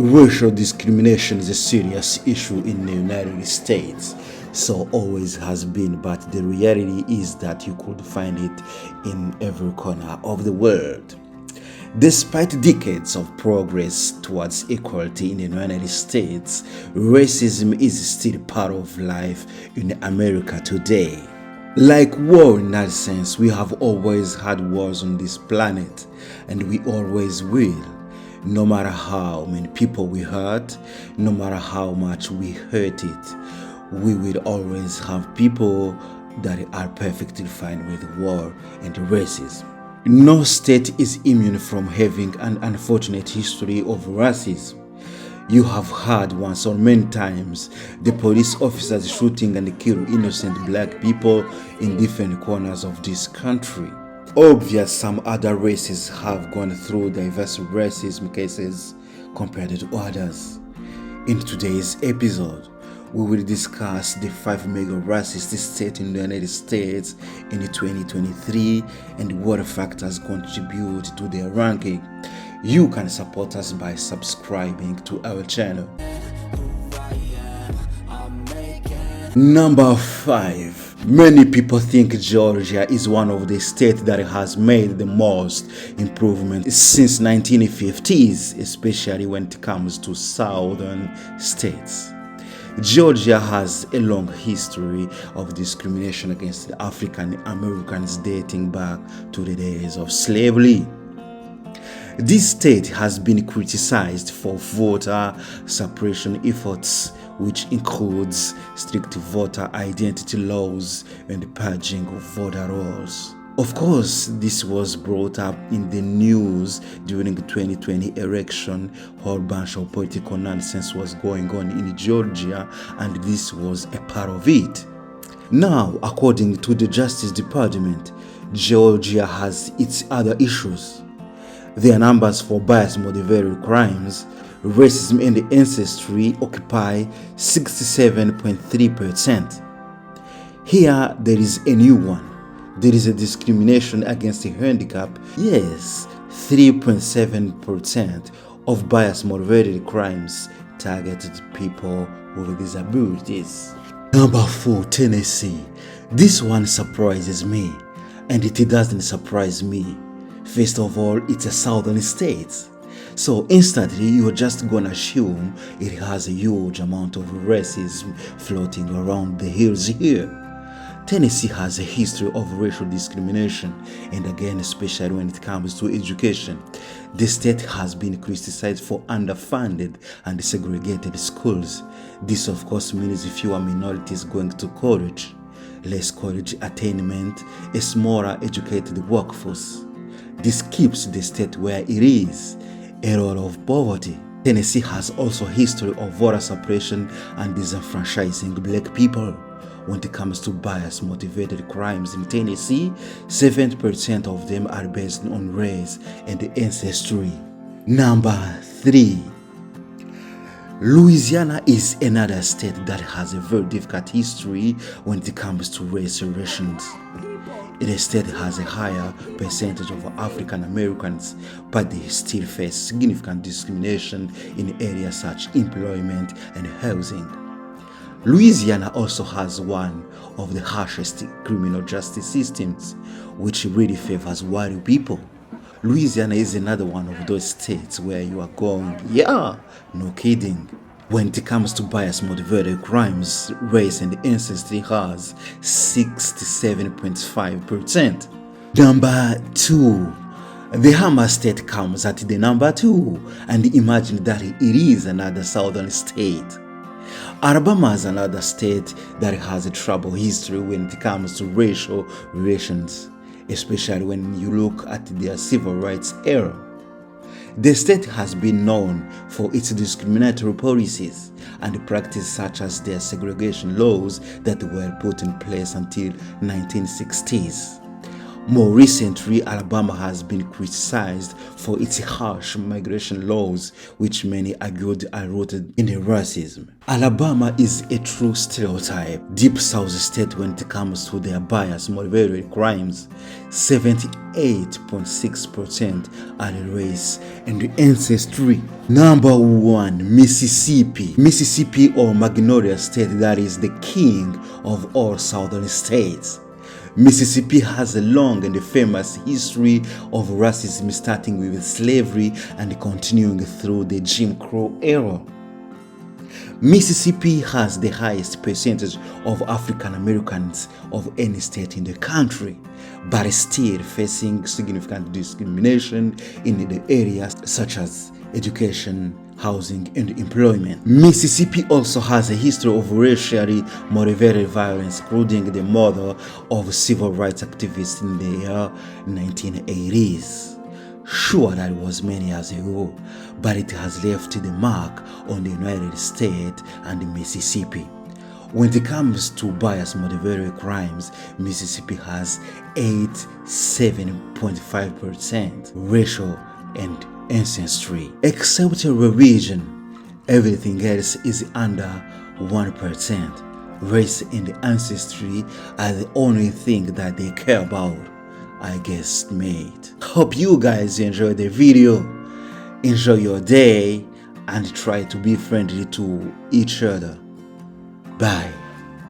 Racial discrimination is a serious issue in the United States, so always has been, but the reality is that you could find it in every corner of the world. Despite decades of progress towards equality in the United States, racism is still part of life in America today. Like war in that sense, we have always had wars on this planet, and we always will. No matter how many people we hurt, no matter how much we hurt it, we will always have people that are perfectly fine with war and racism. No state is immune from having an unfortunate history of racism. You have heard once or many times the police officers shooting and killing innocent black people in different corners of this country. Obviously, some other races have gone through diverse racism cases compared to others. In today's episode, we will discuss the 5 mega racist states in the United States in 2023 and what factors contribute to their ranking. You can support us by subscribing to our channel. Number 5. Many people think Georgia is one of the states that has made the most improvement since 1950s, especially when it comes to southern states. Georgia has a long history of discrimination against African Americans dating back to the days of slavery. This state has been criticized for voter suppression efforts, which includes strict voter identity laws and purging of voter rolls. Of course, this was brought up in the news during the 2020 election. A whole bunch of political nonsense was going on in Georgia, and this was a part of it. Now, according to the Justice Department, Georgia has its other issues. Their numbers for bias-motivated crimes, racism and ancestry occupy 67.3%. Here, there is a new one. There is a discrimination against a handicap. Yes, 3.7% of bias-motivated crimes targeted people with disabilities. Number 4, Tennessee. This one surprises me, and it doesn't surprise me. First of all, it's a southern state. So instantly, you're just gonna assume it has a huge amount of racism floating around the hills here. Tennessee has a history of racial discrimination, and again, especially when it comes to education. The state has been criticized for underfunded and segregated schools. This, of course, means fewer minorities going to college, less college attainment, a smaller educated workforce. This keeps the state where it is, a lot of poverty. Tennessee has also a history of voter suppression and disenfranchising black people. When it comes to bias-motivated crimes in Tennessee, 70% of them are based on race and ancestry. Number 3. Louisiana is another state that has a very difficult history when it comes to race relations. The state has a higher percentage of African Americans, but they still face significant discrimination in areas such as employment and housing. Louisiana also has one of the harshest criminal justice systems, which really favors white people. Louisiana is another one of those states where you are going, yeah, no kidding. When it comes to bias-motivated crimes, race and ancestry has 67.5%. Number 2. The Hammer state comes at the number 2, and imagine that it is another southern state. Alabama is another state that has a troubled history when it comes to racial relations, especially when you look at their civil rights era. The state has been known for its discriminatory policies and practices such as their segregation laws that were put in place until 1960s. More recently, Alabama has been criticized for its harsh migration laws, which many argued are rooted in racism. Alabama is a true stereotype, deep South state when it comes to their bias-motivated crimes. 78.6% are race and ancestry. Number 1, Mississippi. Mississippi, or Magnolia State, that is the king of all southern states. Mississippi has a long and famous history of racism, starting with slavery and continuing through the Jim Crow era. Mississippi has the highest percentage of African Americans of any state in the country, but is still facing significant discrimination in the areas such as education, housing, and employment. Mississippi also has a history of racially motivated violence, including the murder of civil rights activists in the 1980s. Sure, that was many years ago, but it has left the mark on the United States and Mississippi. When it comes to bias-motivated crimes, Mississippi has 87.5% racial and ancestry. Except religion, everything else is under 1%. Race and ancestry are the only thing that they care about, I guess, mate. Hope you guys enjoyed the video. Enjoy your day and try to be friendly to each other. Bye.